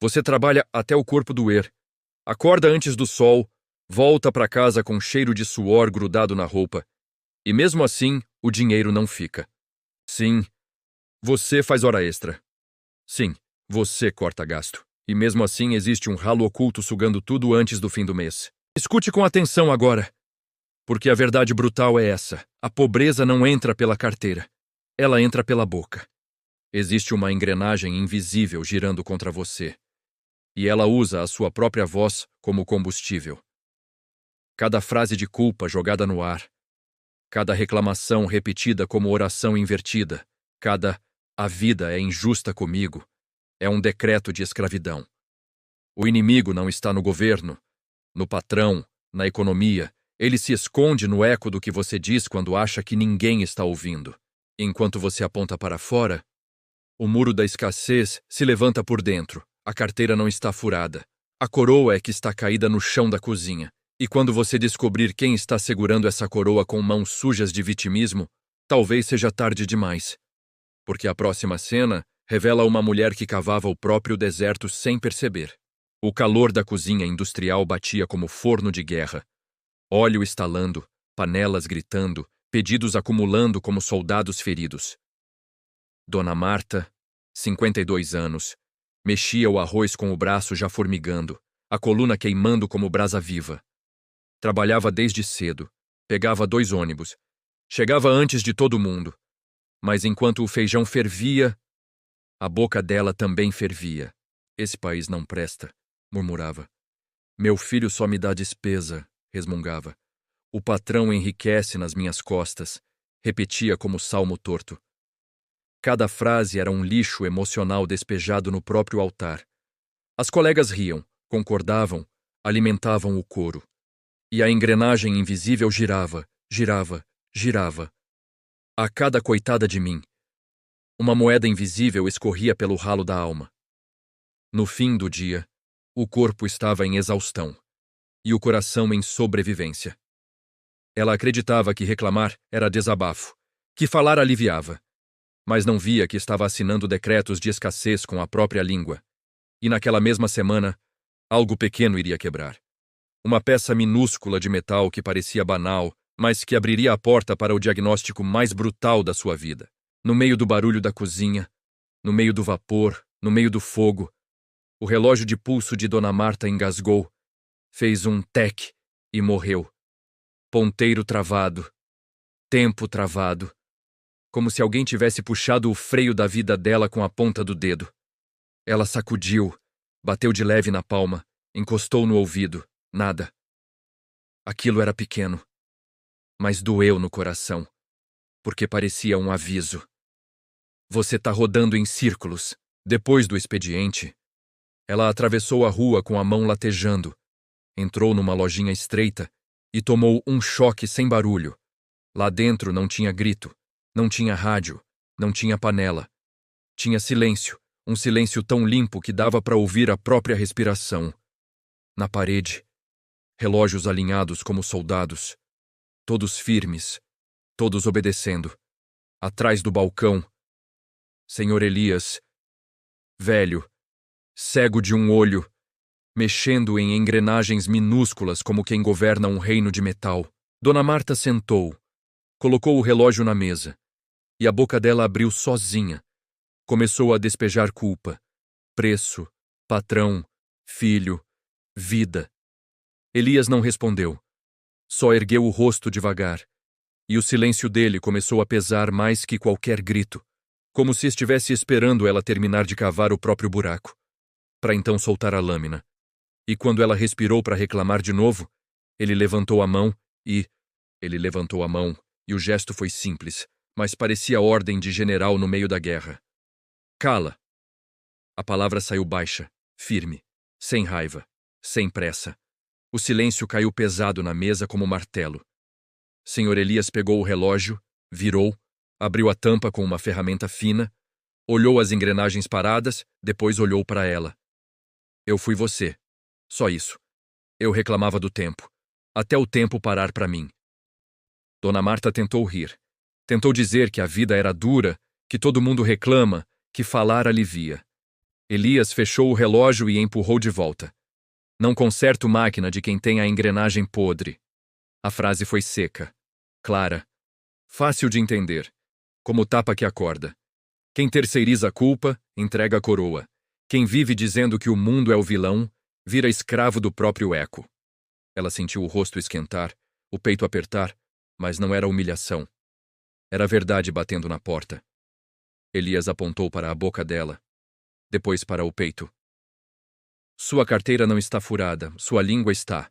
Você trabalha até o corpo doer. Acorda antes do sol, volta para casa com cheiro de suor grudado na roupa. E mesmo assim, o dinheiro não fica. Sim, você faz hora extra. Sim, você corta gasto. E mesmo assim existe um ralo oculto sugando tudo antes do fim do mês. Escute com atenção agora. Porque a verdade brutal é essa. A pobreza não entra pela carteira. Ela entra pela boca. Existe uma engrenagem invisível girando contra você. E ela usa a sua própria voz como combustível. Cada frase de culpa jogada no ar. Cada reclamação repetida como oração invertida. Cada "a vida é injusta comigo" é um decreto de escravidão. O inimigo não está no governo, no patrão, na economia. Ele se esconde no eco do que você diz quando acha que ninguém está ouvindo. Enquanto você aponta para fora, o muro da escassez se levanta por dentro. A carteira não está furada. A coroa é que está caída no chão da cozinha. E quando você descobrir quem está segurando essa coroa com mãos sujas de vitimismo, talvez seja tarde demais. Porque a próxima cena revela uma mulher que cavava o próprio deserto sem perceber. O calor da cozinha industrial batia como forno de guerra. Óleo estalando, panelas gritando, pedidos acumulando como soldados feridos. Dona Marta, 52 anos, mexia o arroz com o braço já formigando, a coluna queimando como brasa viva. Trabalhava desde cedo, pegava 2 ônibus, chegava antes de todo mundo. Mas enquanto o feijão fervia, a boca dela também fervia. Esse país não presta, murmurava. Meu filho só me dá despesa, resmungava. O patrão enriquece nas minhas costas, repetia como salmo torto. Cada frase era um lixo emocional despejado no próprio altar. As colegas riam, concordavam, alimentavam o coro. E a engrenagem invisível girava, girava, girava. A cada coitada de mim, uma moeda invisível escorria pelo ralo da alma. No fim do dia, o corpo estava em exaustão e o coração em sobrevivência. Ela acreditava que reclamar era desabafo, que falar aliviava, mas não via que estava assinando decretos de escassez com a própria língua. E naquela mesma semana, algo pequeno iria quebrar. Uma peça minúscula de metal que parecia banal, mas que abriria a porta para o diagnóstico mais brutal da sua vida. No meio do barulho da cozinha, no meio do vapor, no meio do fogo, o relógio de pulso de Dona Marta engasgou, fez um tec e morreu. Ponteiro travado, tempo travado, como se alguém tivesse puxado o freio da vida dela com a ponta do dedo. Ela sacudiu, bateu de leve na palma, encostou no ouvido, nada. Aquilo era pequeno, mas doeu no coração, porque parecia um aviso. Você tá rodando em círculos. Depois do expediente, ela atravessou a rua com a mão latejando, entrou numa lojinha estreita e tomou um choque sem barulho. Lá dentro não tinha grito, não tinha rádio, não tinha panela. Tinha silêncio, um silêncio tão limpo que dava para ouvir a própria respiração. Na parede, relógios alinhados como soldados, todos firmes, todos obedecendo. Atrás do balcão, Senhor Elias, velho, cego de um olho, mexendo em engrenagens minúsculas como quem governa um reino de metal. Dona Marta sentou, colocou o relógio na mesa, e a boca dela abriu sozinha. Começou a despejar culpa, preço, patrão, filho, vida. Elias não respondeu, só ergueu o rosto devagar, e o silêncio dele começou a pesar mais que qualquer grito, como se estivesse esperando ela terminar de cavar o próprio buraco, para então soltar a lâmina. E quando ela respirou para reclamar de novo, ele levantou a mão e... o gesto foi simples, mas parecia ordem de general no meio da guerra. Cala! A palavra saiu baixa, firme, sem raiva, sem pressa. O silêncio caiu pesado na mesa como martelo. Senhor Elias pegou o relógio, virou, abriu a tampa com uma ferramenta fina, olhou as engrenagens paradas, depois olhou para ela. Eu fui você. Só isso. Eu reclamava do tempo. Até o tempo parar para mim. Dona Marta tentou rir. Tentou dizer que a vida era dura, que todo mundo reclama, que falar alivia. Elias fechou o relógio e empurrou de volta. Não conserto máquina de quem tem a engrenagem podre. A frase foi seca, clara, fácil de entender, como tapa que acorda. Quem terceiriza a culpa, entrega a coroa. Quem vive dizendo que o mundo é o vilão, vira escravo do próprio eco. Ela sentiu o rosto esquentar, o peito apertar, mas não era humilhação. Era a verdade batendo na porta. Elias apontou para a boca dela, depois para o peito. Sua carteira não está furada, sua língua está.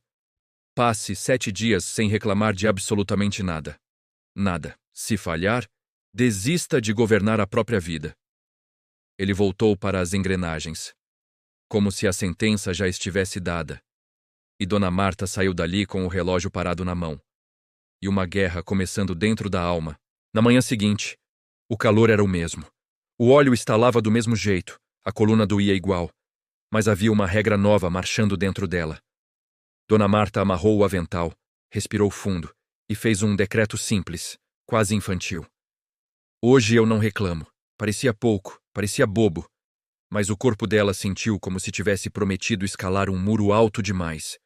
Passe 7 dias sem reclamar de absolutamente nada. Nada. Se falhar, desista de governar a própria vida. Ele voltou para as engrenagens, como se a sentença já estivesse dada. E Dona Marta saiu dali com o relógio parado na mão. E uma guerra começando dentro da alma. Na manhã seguinte, o calor era o mesmo. O óleo estalava do mesmo jeito, a coluna doía igual. Mas havia uma regra nova marchando dentro dela. Dona Marta amarrou o avental, respirou fundo e fez um decreto simples, quase infantil. Hoje eu não reclamo. Parecia pouco, parecia bobo. Mas o corpo dela sentiu como se tivesse prometido escalar um muro alto demais.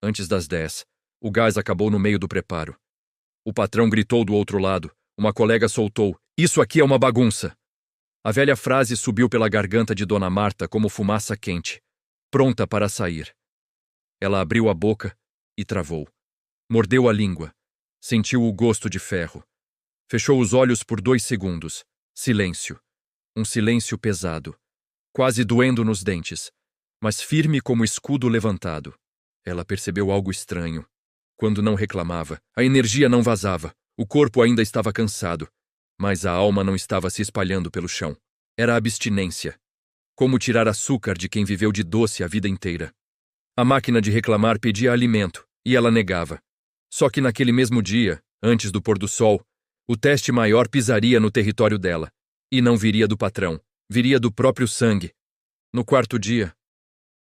Antes das 10, o gás acabou no meio do preparo. O patrão gritou do outro lado. Uma colega soltou: "Isso aqui é uma bagunça!" A velha frase subiu pela garganta de Dona Marta como fumaça quente, pronta para sair. Ela abriu a boca e travou. Mordeu a língua. Sentiu o gosto de ferro. Fechou os olhos por 2 segundos. Silêncio. Um silêncio pesado, quase doendo nos dentes, mas firme como escudo levantado. Ela percebeu algo estranho. Quando não reclamava, a energia não vazava, o corpo ainda estava cansado, mas a alma não estava se espalhando pelo chão. Era abstinência. Como tirar açúcar de quem viveu de doce a vida inteira. A máquina de reclamar pedia alimento, e ela negava. Só que naquele mesmo dia, antes do pôr do sol, o teste maior pisaria no território dela. E não viria do patrão, viria do próprio sangue. No 4º dia,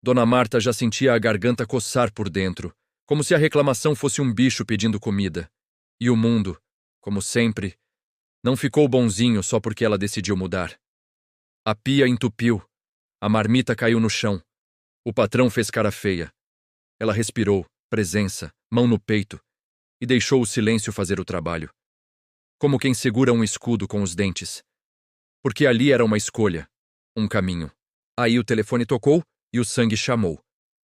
Dona Marta já sentia a garganta coçar por dentro, como se a reclamação fosse um bicho pedindo comida. E o mundo, como sempre, não ficou bonzinho só porque ela decidiu mudar. A pia entupiu, a marmita caiu no chão. O patrão fez cara feia. Ela respirou, presença, mão no peito, e deixou o silêncio fazer o trabalho. Como quem segura um escudo com os dentes. Porque ali era uma escolha, um caminho. Aí o telefone tocou e o sangue chamou.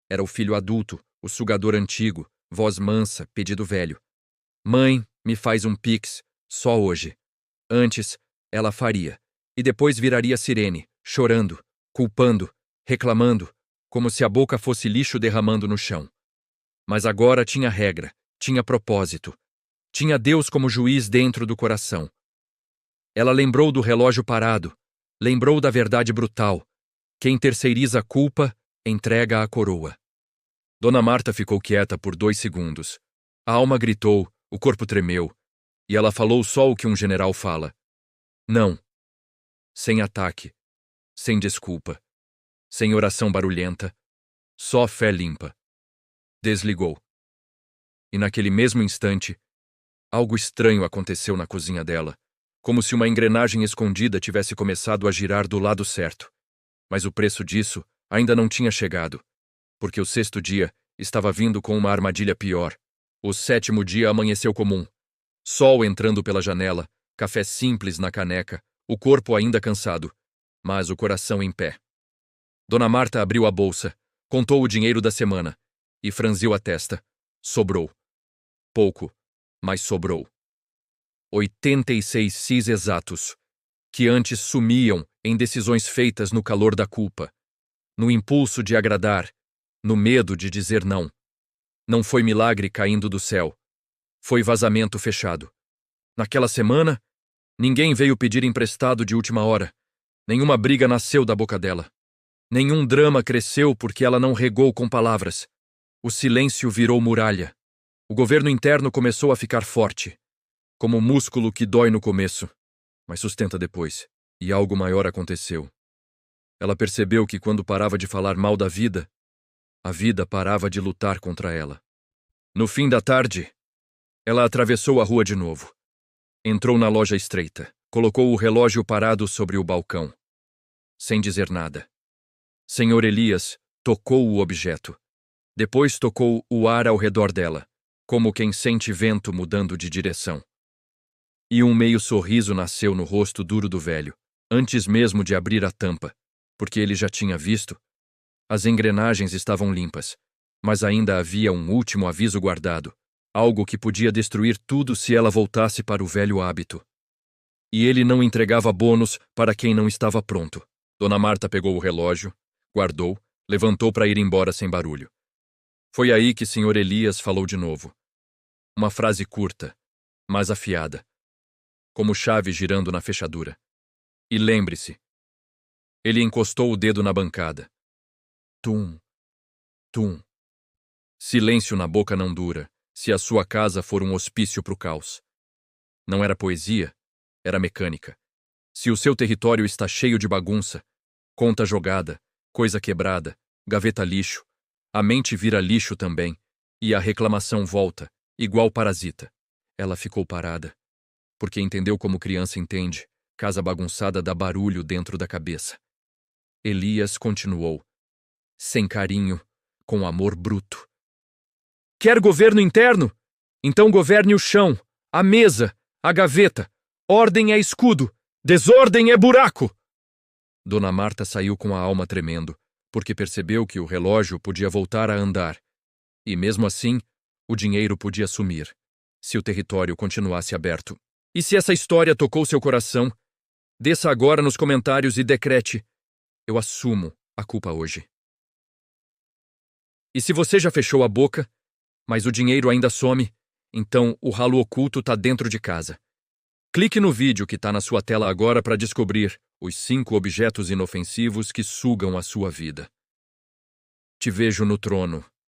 Era o filho adulto, o sugador antigo, voz mansa, pedido velho. "Mãe, me faz um pix, só hoje." Antes, ela faria. E depois viraria sirene, chorando, culpando, reclamando, como se a boca fosse lixo derramando no chão. Mas agora tinha regra, tinha propósito. Tinha Deus como juiz dentro do coração. Ela lembrou do relógio parado, lembrou da verdade brutal. Quem terceiriza a culpa, entrega a coroa. Dona Marta ficou quieta por 2 segundos. A alma gritou, o corpo tremeu, e ela falou só o que um general fala. Não. Sem ataque, sem desculpa, sem oração barulhenta, só fé limpa. Desligou. E naquele mesmo instante, algo estranho aconteceu na cozinha dela, como se uma engrenagem escondida tivesse começado a girar do lado certo. Mas o preço disso ainda não tinha chegado, porque o 6º dia estava vindo com uma armadilha pior. O 7º dia amanheceu comum. Sol entrando pela janela, café simples na caneca, o corpo ainda cansado, mas o coração em pé. Dona Marta abriu a bolsa, contou o dinheiro da semana e franziu a testa. Sobrou. Pouco, mas sobrou. 86 cis exatos, que antes sumiam em decisões feitas no calor da culpa, no impulso de agradar, no medo de dizer não. Não foi milagre caindo do céu. Foi vazamento fechado. Naquela semana, ninguém veio pedir emprestado de última hora. Nenhuma briga nasceu da boca dela. Nenhum drama cresceu porque ela não regou com palavras. O silêncio virou muralha. O governo interno começou a ficar forte, como um músculo que dói no começo, mas sustenta depois. E algo maior aconteceu. Ela percebeu que quando parava de falar mal da vida, a vida parava de lutar contra ela. No fim da tarde, ela atravessou a rua de novo. Entrou na loja estreita, colocou o relógio parado sobre o balcão. Sem dizer nada. Senhor Elias tocou o objeto. Depois tocou o ar ao redor dela, como quem sente vento mudando de direção. E um meio sorriso nasceu no rosto duro do velho, antes mesmo de abrir a tampa, porque ele já tinha visto. As engrenagens estavam limpas, mas ainda havia um último aviso guardado, algo que podia destruir tudo se ela voltasse para o velho hábito. E ele não entregava bônus para quem não estava pronto. Dona Marta pegou o relógio, guardou, levantou para ir embora sem barulho. Foi aí que Sr. Elias falou de novo. Uma frase curta, mas afiada, como chave girando na fechadura. E lembre-se. Ele encostou o dedo na bancada. Tum, tum. Silêncio na boca não dura, se a sua casa for um hospício para o caos. Não era poesia, era mecânica. Se o seu território está cheio de bagunça, conta jogada, coisa quebrada, gaveta lixo, a mente vira lixo também, e a reclamação volta, igual parasita. Ela ficou parada, porque entendeu como criança entende, casa bagunçada dá barulho dentro da cabeça. Elias continuou, sem carinho, com amor bruto. Quer governo interno? Então governe o chão, a mesa, a gaveta. Ordem é escudo, desordem é buraco. Dona Marta saiu com a alma tremendo, porque percebeu que o relógio podia voltar a andar. E mesmo assim, o dinheiro podia sumir, se o território continuasse aberto. E se essa história tocou seu coração, desça agora nos comentários e decrete: eu assumo a culpa hoje. E se você já fechou a boca, mas o dinheiro ainda some, então o ralo oculto está dentro de casa. Clique no vídeo que está na sua tela agora para descobrir os 5 objetos inofensivos que sugam a sua vida. Te vejo no trono.